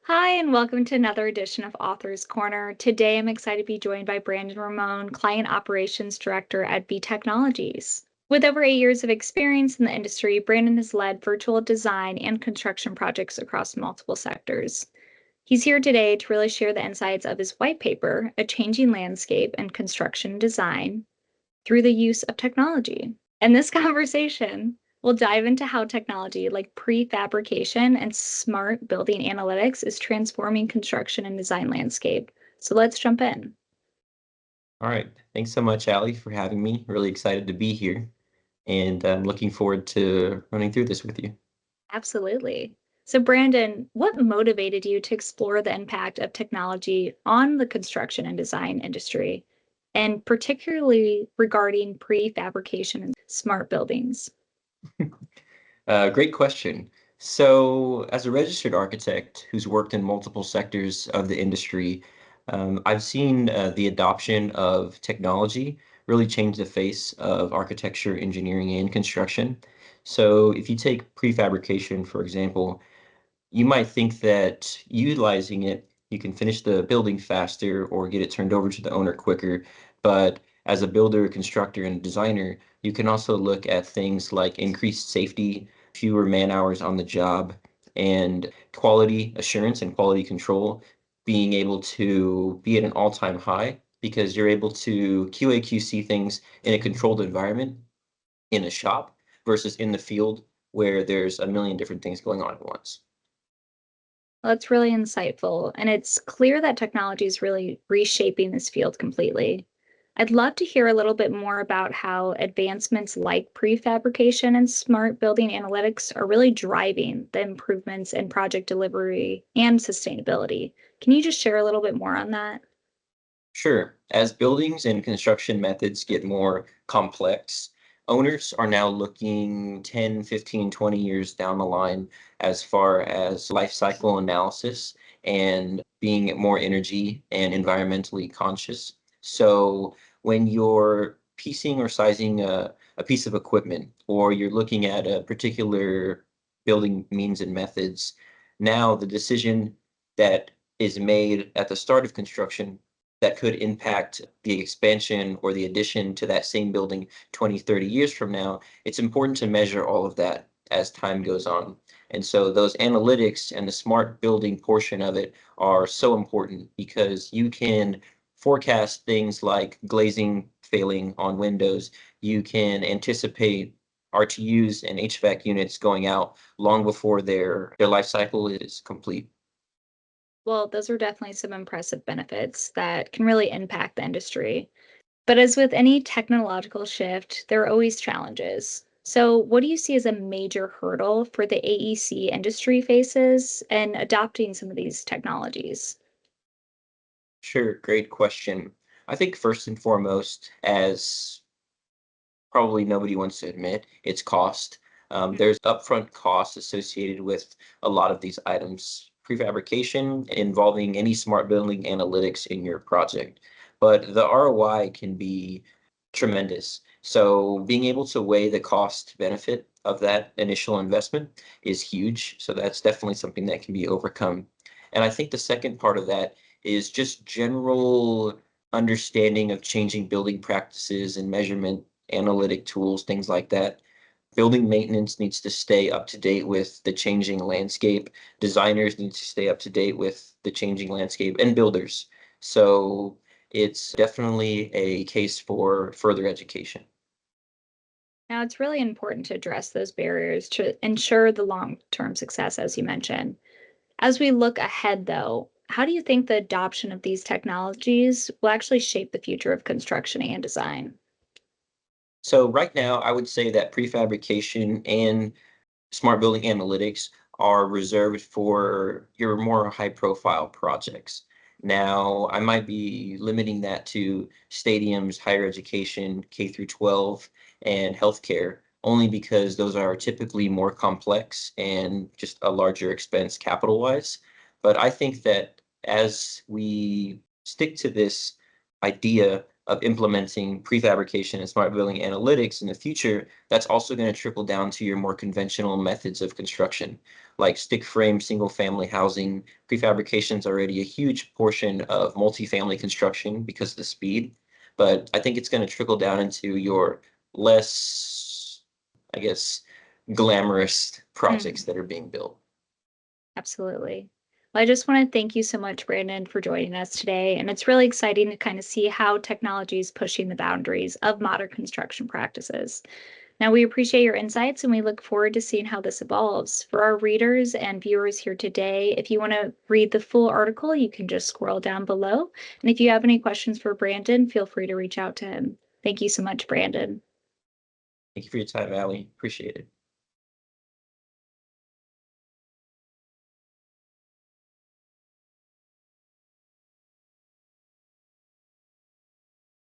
Hi, and welcome to another edition of Author's Corner. Today, I'm excited to be joined by Brandon Ramon, Client Operations Director at B Technologies. With over 8 years of experience in the industry, Brandon has led virtual design and construction projects across multiple sectors. He's here today to really share the insights of his white paper, A Changing Landscape in Construction Design through the use of technology. In this conversation, we'll dive into how technology like prefabrication and smart building analytics is transforming construction and design landscape. So let's jump in. All right. Thanks so much, Allie, for having me. Really excited to be here, and I'm looking forward to running through this with you. Absolutely. So, Brandon, what motivated you to explore the impact of technology on the construction and design industry, and particularly regarding prefabrication and smart buildings? Great question. So, as a registered architect who's worked in multiple sectors of the industry, I've seen the adoption of technology really change the face of architecture, engineering, and construction. So, if you take prefabrication, for example, you might think that utilizing it, you can finish the building faster or get it turned over to the owner quicker. But as a builder, constructor, and designer, you can also look at things like increased safety, fewer man hours on the job, and quality assurance and quality control being able to be at an all-time high because you're able to QA/QC things in a controlled environment in a shop versus in the field where there's a million different things going on at once. Well, that's really insightful, and it's clear that technology is really reshaping this field completely. I'd love to hear a little bit more about how advancements like prefabrication and smart building analytics are really driving the improvements in project delivery and sustainability. Can you just share a little bit more on that? Sure. As buildings and construction methods get more complex, owners are now looking 10, 15, 20 years down the line as far as life cycle analysis and being more energy and environmentally conscious. So when you're piecing or sizing a piece of equipment, or you're looking at a particular building means and methods, now the decision that is made at the start of construction that could impact the expansion or the addition to that same building 20, 30 years from now, it's important to measure all of that as time goes on. And so those analytics and the smart building portion of it are so important because you can forecast things like glazing failing on windows. You can anticipate RTUs and HVAC units going out long before their life cycle is complete. Well, those are definitely some impressive benefits that can really impact the industry. But as with any technological shift, there are always challenges. So, what do you see as a major hurdle for the AEC industry faces in adopting some of these technologies? Sure, great question. I think first and foremost, as probably nobody wants to admit, it's cost. Mhm. There's upfront costs associated with a lot of these items. Prefabrication involving any smart building analytics in your project, but the ROI can be tremendous. So being able to weigh the cost benefit of that initial investment is huge. So that's definitely something that can be overcome. And I think the second part of that is just general understanding of changing building practices and measurement analytic tools, things like that. Building maintenance needs to stay up to date with the changing landscape. Designers need to stay up to date with the changing landscape and builders. So it's definitely a case for further education. Now, it's really important to address those barriers to ensure the long term success, as you mentioned. As we look ahead, though, how do you think the adoption of these technologies will actually shape the future of construction and design? So right now, I would say that prefabrication and smart building analytics are reserved for your more high profile projects. Now, I might be limiting that to stadiums, higher education, K through 12, and healthcare, only because those are typically more complex and just a larger expense capital wise. But I think that as we stick to this idea of implementing prefabrication and smart building analytics in the future, that's also going to trickle down to your more conventional methods of construction, like stick frame, single family housing. Prefabrication is already a huge portion of multifamily construction because of the speed. But I think it's going to trickle down into your less, I guess, glamorous projects Mhm. that are being built. Absolutely. Well, I just want to thank you so much, Brandon, for joining us today. And it's really exciting to kind of see how technology is pushing the boundaries of modern construction practices. Now, we appreciate your insights and we look forward to seeing how this evolves. For our readers and viewers here today, if you want to read the full article, you can just scroll down below. And if you have any questions for Brandon, feel free to reach out to him. Thank you so much, Brandon. Thank you for your time, Allie. Appreciate it.